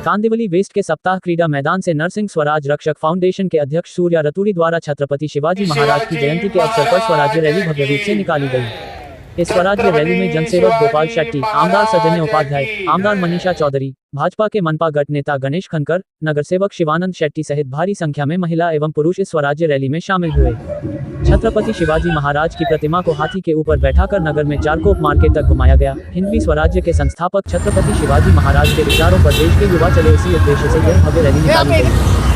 Kandivali waste के सप्ताह क्रीडा मैदान से नरसिंह स्वराज रक्षक फाउंडेशन के अध्यक्ष सूर्या रतूड़ी द्वारा छत्रपति शिवाजी महाराज की जयंती के अवसर पर स्वराज्य रैली भव्य रूप से निकाली गई। इस स्वराज्य रैली में जनसेवक गोपाल शेट्टी, आमदार सजन्य उपाध्याय, आमदार मनीषा चौधरी, भाजपा के मनपा गट नेता गणेश खनकर, नगर सेवक शिवानंद शेट्टी सहित भारी संख्या में महिला एवं पुरुष इस स्वराज्य रैली में शामिल हुए। छत्रपति शिवाजी महाराज की प्रतिमा को हाथी के ऊपर बैठाकर नगर में चारकोप मार्केट तक घुमाया गया। हिंदवी स्वराज्य के संस्थापक छत्रपति शिवाजी महाराज के विचारों पर देश के युवा चले, इसी उद्देश्य से यह भव्य रैली निकाली गई।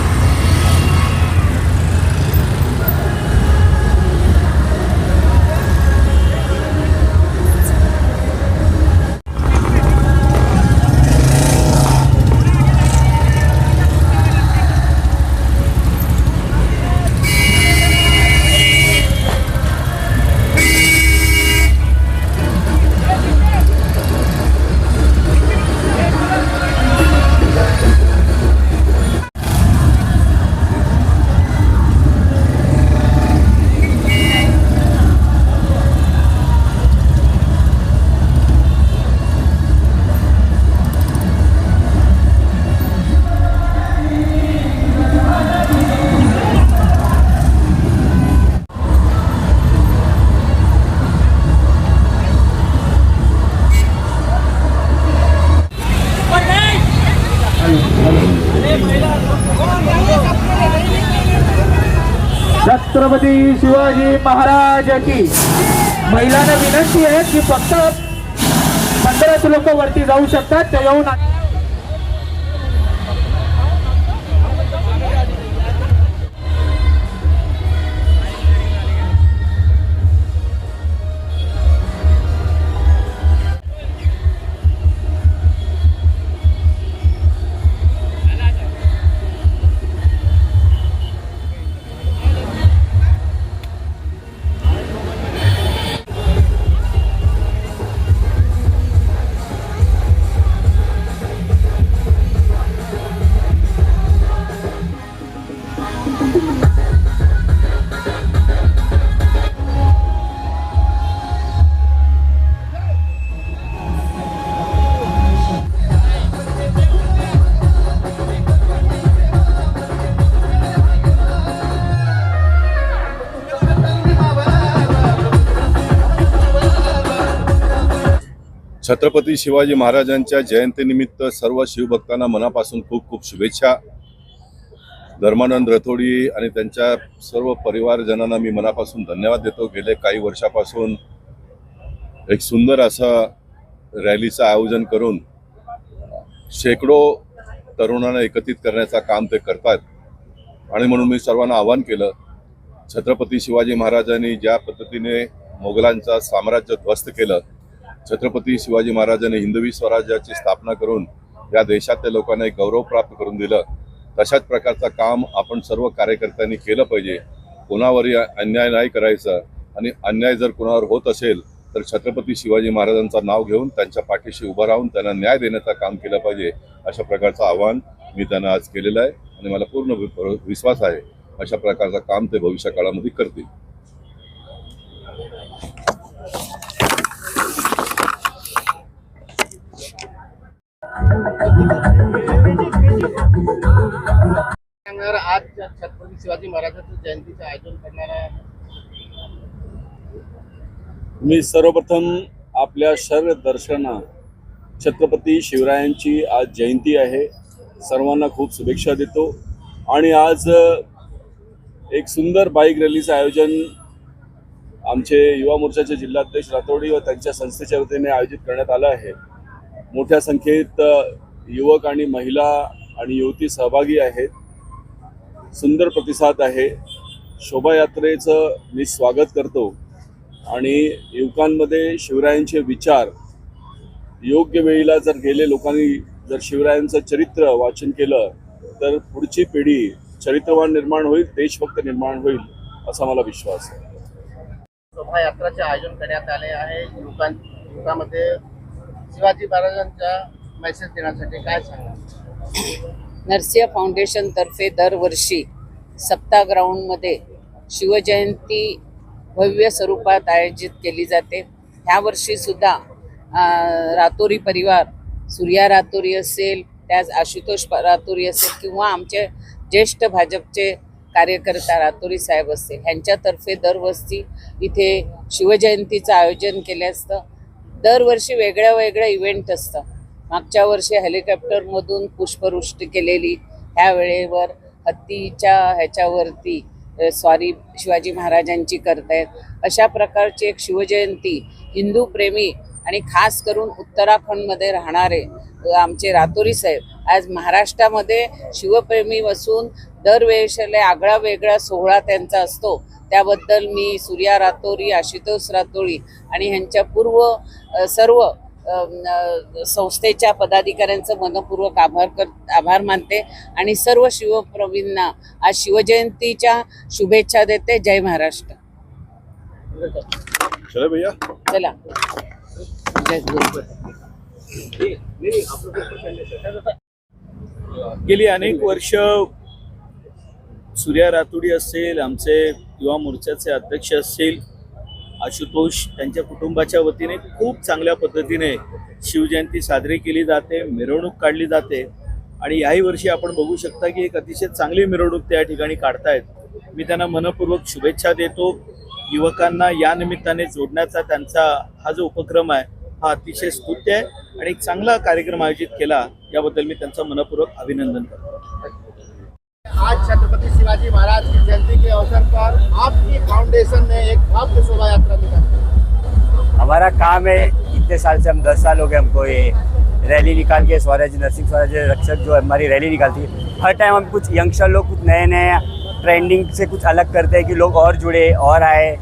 छत्रपति शिवाजी महाराज की महिलांना विनंती आहे की फक्त 15 लोक वरती जाऊ शकतात, ते येऊन छत्रपती शिवाजी महाराजांच्या जयंतीनिमित्त सर्व शिवभक्तांना मनापासून खूप खूप शुभेच्छा। धर्मानंद रतोडी आणि त्यांच्या सर्व परिवारजनांना मी मनापासून धन्यवाद देतो। गेले काही वर्षापासून एक सुंदर असा रॅलीचं आयोजन करून शेकडो तरुणांना एकत्रित करण्याचं काम ते करतात आणि म्हणून मी सर्वांना आवाहन केलं, छत्रपती शिवाजी महाराजांनी ज्या पद्धतीने मोगलांचं साम्राज्य ध्वस्त केलं, छत्रपती शिवाजी महाराजांनी हिंदवी स्वराज्याची स्थापना करून या देशातल्या लोकांना एक गौरव प्राप्त करून दिलं, तशाच प्रकारचं काम आपण सर्व कार्यकर्त्यांनी केलं पाहिजे। कोणावरही अन्याय नाही करायचा आणि अन्याय जर कोणावर होत असेल तर छत्रपती शिवाजी महाराजांचं नाव घेऊन त्यांच्या पाठीशी उभं राहून त्यांना न्याय देण्याचं काम केलं पाहिजे। अशा प्रकारचं आवाहन मी त्यांना आज केलेलं आहे आणि मला पूर्ण विश्वास आहे अशा प्रकारचं काम ते भविष्य काळामध्ये करतील। आज छत्रपती शिवाजी महाराजांच्या जयंतीचं आयोजन करणारा मी सर्वप्रथम आपल्या शर्व दर्शना छत्रपती शिवरायांची आज जयंती आहे, सर्वांना खूप शुभेच्छा देतो। आणि आज एक सुंदर बाईक रॅलीचं आयोजन आमचे युवा मोर्चाचे जिल्हाध्यक्ष रातोडी व त्यांच्या संस्थेच्या वतीने आयोजित करण्यात आलं आहे। मोठ्या संख्येत युवक आणि महिला आणि युवती सहभागी आहेत, सुंदर प्रतिसाद आहे। शोभायात्रेचं मी स्वागत करतो आणि युवकांमध्ये शिवरायांचे विचार योग्य वेळेला जर गेले लोकांनी जर शिवरायांचं चरित्र वाचन केलं तर पुढची पिढी चरित्रवान निर्माण होईल, देशभक्त निर्माण होईल असा मला विश्वास आहे। शोभायात्राचे आयोजन करण्यात आले आहे। युवकांमध्ये शिवाजी महाराजांचा मेसेज देण्यासाठी काय सांगा? नरसिंह फाउंडेशन तर्फे दरवर्षी सप्ताह ग्राउंडमध्ये शिवजयंती भव्य स्वरूपात आयोजित केली जाते। ह्या वर्षी सुद्धा रातोरी परिवार, सूर्या रातोरी असेल, त्यात आशुतोष रातुरी असेल किंवा आमचे ज्येष्ठ भाजपचे कार्यकर्ता रातुरी साहेब असतील ह्यांच्यातर्फे दरवर्षी इथे शिवजयंतीचं आयोजन केलं असतं. दरवर्षी वेगळ्या वेगळं इव्हेंट असतं. मागच्या वर्षी हेलिकॉप्टरमधून पुष्पवृष्टी केलेली, ह्या वेळेवर हत्तीच्या ह्याच्यावरती स्वारी शिवाजी महाराजांची करतायत. अशा प्रकारची एक शिवजयंती हिंदू प्रेमी आणि खास करून उत्तराखंडमध्ये राहणारे आमचे रातुरी साहेब आज महाराष्ट्रामध्ये शिवप्रेमी बसून दरवेळेला आगळा वेगळा सोहळा त्यांचा असतो. त्याबद्दल मी सूर्या रातोरी, आशुतोष रातोरी आणि ह्यांच्या पूर्व सर्व संस्थेच्या पदाधिकाऱ्यांचं मनपूर्वक आभार मानते आणि सर्व शिवप्रेमींना आज शिवजयंतीच्या शुभेच्छा देते. जय महाराष्ट्र. चलो भैया. चला. जय गुरु. गेली अनेक वर्ष सूर्या रातोडी असेल, आमचे युवा मोर्चाचे अध्यक्ष असतील आशुतोष, त्यांच्या कुटुंबाच्या वतीने खूप चांगल्या पद्धतीने शिवजयंती साजरी केली जाते, मिरवणूक काढली जाते आणि याही वर्षी आपण बघू शकता की एक अतिशय चांगली मिरवणूक त्या ठिकाणी काढतायत. मी त्यांना मनपूर्वक शुभेच्छा देतो. युवकांना या निमित्ताने जोडण्याचा त्यांचा हा जो उपक्रम आहे हा अतिशय स्तुत्य आहे आणि एक चांगला कार्यक्रम आयोजित केला याबद्दल मी त्यांचं मनपूर्वक अभिनंदन करतो. आज छत्रपति शिवाजी महाराज की जयंती के अवसर पर आपकी फाउंडेशन ने एक भव्य शोभा यात्रा निकाली. हमारा काम है, इतने साल से हम 10 साल हो गए हमको ये रैली निकाल के स्वराज नरसिंह स्वराज रक्षक जो हमारी रैली निकालती है, हर टाइम हम कुछ यंगस्टर लोग कुछ नए नए ट्रेंडिंग से कुछ अलग करते हैं कि लोग और जुड़े और आए.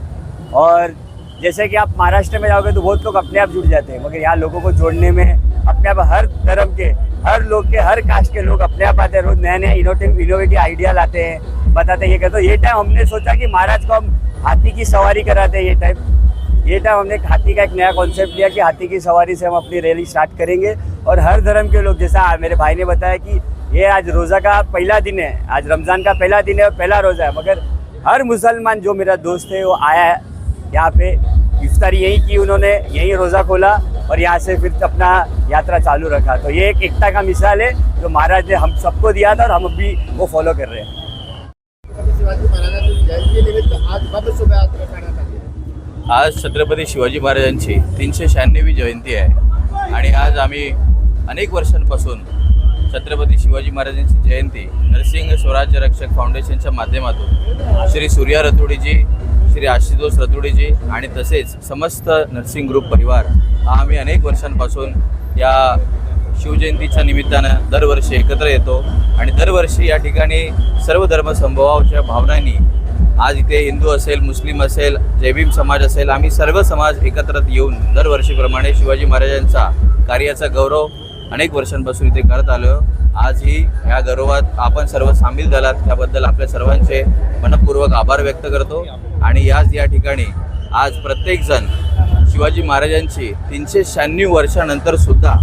और जैसे कि आप महाराष्ट्र में जाओगे तो बहुत लोग अपने आप जुड़ जाते हैं, मगर यहाँ लोगों को जोड़ने में अपने आप हर धर्म के, हर लोग के, हर कास्ट के लोग अपने आप आते हैं. रोज नए नए इनोवेटिव आइडिया लाते हैं, बताते हैं ये कहते. ये टाइम हमने सोचा कि महाराज को हम हाथी की सवारी कराते हैं. ये टाइम हमने हाथी का एक नया कॉन्सेप्ट लिया कि हाथी की सवारी से हम अपनी रैली स्टार्ट करेंगे. और हर धर्म के लोग, जैसा मेरे भाई ने बताया कि ये आज रोज़ा का पहला दिन है, आज रमज़ान का पहला दिन है और पहला रोज़ा है, मगर हर मुसलमान जो मेरा दोस्त है वो आया है यहाँ पे. इफ्तारी यहीं की उन्होंने, यहीं रोज़ा खोला और यहाँ से फिर अपना यात्रा चालू रखा. तो ये एक एकता का मिसाल है जो महाराज ने हम सबको दिया था और हम अभी वो फॉलो कर रहे हैं. छत्रपति शिवाजी महाराजांची जयंती निमित्त आज भव्य शोभा यात्रा काढण्यात आली आहे. आज छत्रपती शिवाजी महाराजांची 396वी जयंती आहे आणि आज आम्ही अनेक वर्षांपासून छत्रपती शिवाजी महाराजांची जयंती नरसिंह स्वराज्य रक्षक फाउंडेशनच्या माध्यमातून श्री सूर्या रतोडीजी, श्री आशुतोष रतोडीजी आणि तसेच समस्त नरसिंह ग्रुप परिवार हा आम्ही अनेक वर्षांपासून या शिवजयंतीच्या निमित्तानं दरवर्षी एकत्र येतो आणि दरवर्षी या ठिकाणी सर्व धर्मसमभावाच्या भावनांनी आज इथे हिंदू असेल, मुस्लिम असेल, जयभीम समाज असेल, आम्ही सर्व समाज एकत्र येऊन दरवर्षीप्रमाणे शिवाजी महाराजांचा कार्याचा गौरव अनेक वर्षांपासून इथे करत आलो. आजही ह्या गौरवात आपण सर्व सामील झालात त्याबद्दल आपल्या सर्वांचे मनपूर्वक आभार व्यक्त करतो. आणि या ठिकाणी आज प्रत्येकजण शिवाजी महाराजांची 396 वर्षानंतर सुद्धा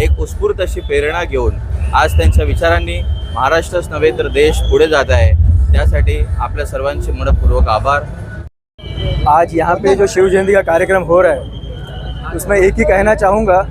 एक उत्स्फूर्त अशी प्रेरणा घेऊन आज त्यांच्या विचारांनी महाराष्ट्रच नव्हे तर देश पुढे जात आहे. त्यासाठी आपल्या सर्वांचे मनपूर्वक आभार. आज यहाँ पे जो शिव जयंती का कार्यक्रम हो रहा है उसमें एक ही कहना चाहूँगा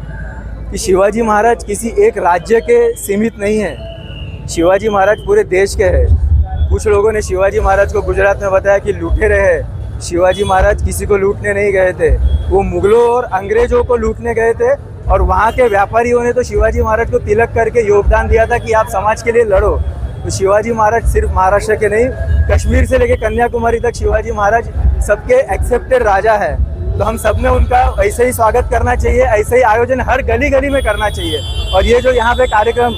कि शिवाजी महाराज किसी एक राज्य के सीमित नहीं हैं. शिवाजी महाराज पूरे देश के हैं. कुछ लोगों ने शिवाजी महाराज को गुजरात में बताया कि लुटेरे हैं. शिवाजी महाराज किसी को लूटने नहीं गए थे, वो मुगलों और अंग्रेजों को लूटने गए थे. और वहाँ के व्यापारियों ने तो शिवाजी महाराज को तिलक करके योगदान दिया था कि आप समाज के लिए लड़ो. तो शिवाजी महाराज सिर्फ महाराष्ट्र के नहीं, कश्मीर से लेकर कन्याकुमारी तक शिवाजी महाराज सबके एक्सेप्टेड राजा है. तो हम सब में उनका ऐसे ही स्वागत करना चाहिए, ऐसे ही आयोजन हर गली गली में करना चाहिए. और ये जो यहाँ पे कार्यक्रम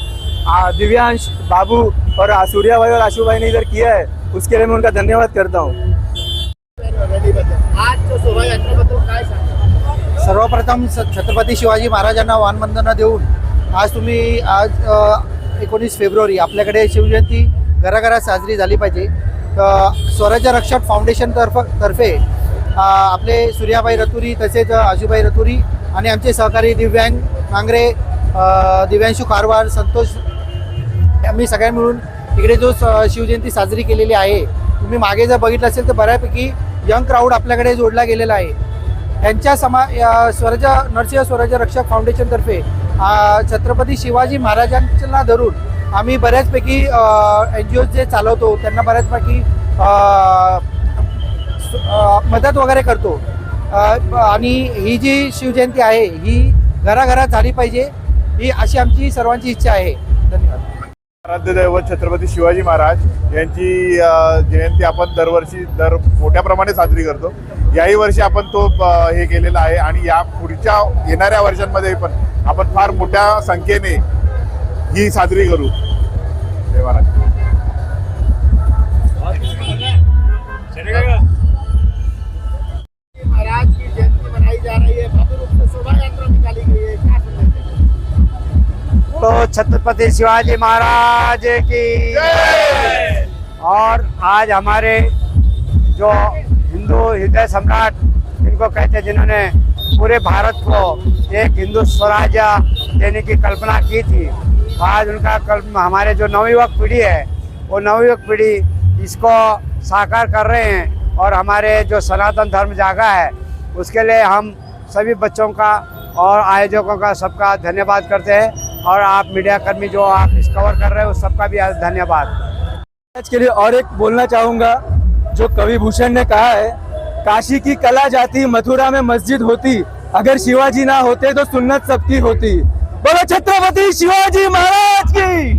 दिव्यांश, बाबू और सूर्या भाई और आशु भाई ने इधर किया है उसके लिए मैं उनका धन्यवाद करता हूँ. आज जो शोभा यात्रेबद्दल काय सांगा. सर्वप्रथम छत्रपती शिवाजी महाराजांना मानवंदना देऊन आज तुम्ही 19 फेब्रुवारी आपल्याकडे शिवजयंती घराघरात साजरी झाली पाहिजे. स्वराज्य रक्षक फाउंडेशन तर्फे आपले सूर्याबाई रतुरी तसेच आशुबाई रतुरी आणि आमचे सहकारी दिव्यांग नांगरे, दिव्यांशू कारवार, संतोष, आम्ही सगळ्या मिळून इकडे जो शिवजयंती साजरी केलेली आहे. तुम्ही मागे जर बघितलं असेल तर बऱ्यापैकी यंग क्राऊड आपल्याकडे जोडला गेलेला आहे. यांच्या नरसिंह स्वराज्य रक्षक फाउंडेशनतर्फे छत्रपती शिवाजी महाराजांना धरून आम्ही बऱ्याचपैकी NGOज जे चालवतो त्यांना बऱ्याचपैकी मदत वगैरे करतो आणि ही जी शिवजयंती आहे ही घराघरात झाली पाहिजे ही अशी आमची सर्वांची इच्छा आहे. धन्यवाद. आराध्य दैवत छत्रपती शिवाजी महाराज यांची जयंती आपण दरवर्षी मोठ्या प्रमाणे साजरी करतो. याही वर्षी आपण तो हे केलेला आहे आणि या पुढच्या येणाऱ्या वर्षांमध्ये पण आपण फार मोठ्या संख्येने ही साजरी करू. जय महाराज. महाराज की जयंती मनाई जा रही है, भव्य रूप से शोभा यात्रा निकाली गई है, क्या संदेश है? तो छत्रपति शिवाजी महाराज की और आज हमारे जो हिंदू हृदय सम्राट जिनको कहते हैं, जिन्होंने पूरे भारत को एक हिंदू स्वराज्य देने की कल्पना की थी, आज उनका हमारे जो नवयुवक पीढ़ी है वो नवयुवक पीढ़ी इसको साकार कर रहे हैं और हमारे जो सनातन धर्म जागा है उसके लिए हम सभी बच्चों का और आयोजकों का सबका धन्यवाद करते हैं और आप मीडिया कर्मी जो आप इस कवर कर रहे हो उस सबका भी धन्यवाद. आज के लिए और एक बोलना चाहूँगा जो कवि भूषण ने कहा है, काशी की कला जाती मथुरा में मस्जिद होती, अगर शिवाजी ना होते तो सुन्नत सबकी होती. बोलो छत्रपति शिवाजी महाराज की.